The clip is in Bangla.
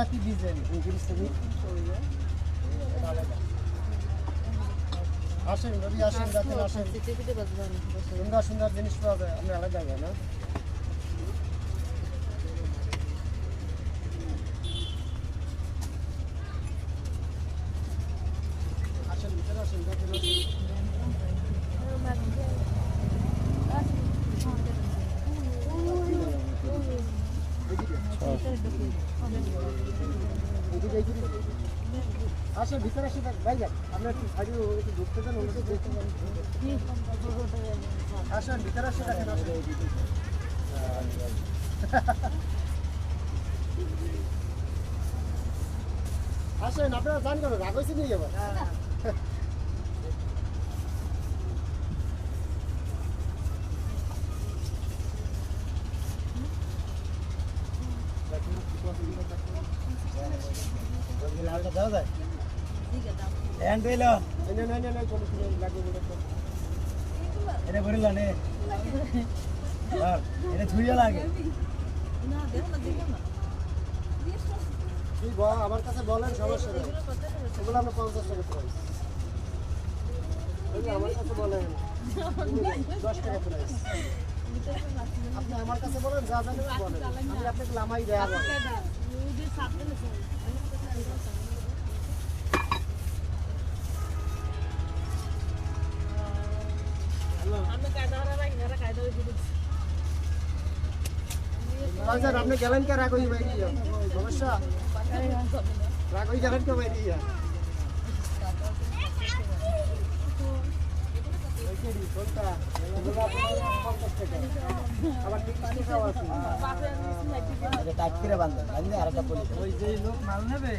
একই ডিজাইন আসেন রবি আসেন দেখেন আসেন সুন্দর সুন্দর জিনিস পাওয়া যায় আপনি আলাদা যাবেন না আসেন ভিতরে আসেন দেখেন আসেন ভিতরে আসেন ভাই যান আপনার একটু সাইডে একটু ঢুকতে দেন ওনাকে দেখতে আসেন ভিতরে আসেন দেখেন আসেন আপনারা জান কেন রাগ হয়েছে নিয়ে যাবেন দেওয়া যায় এটা ভরিল নে এটা ছুঁয়ে লাগে আমার কাছে বলেন সমস্যা নেই এগুলো আমরা 50 টাকা প্রাইস আমার কাছে বলেন 10 টাকা প্রাইস আপনি আমার কাছে বলেন যা জানেন বলেন আমি আপনাকে লামাই দেয়া আপনি গেলেন কে রাগ হয়ে বাইরে সমস্যা রাগ হয়ে গেলেন কে বাইরে আবার টাইট করে বাঁধবেন আর একটা ওই যে লোক মাল নেবে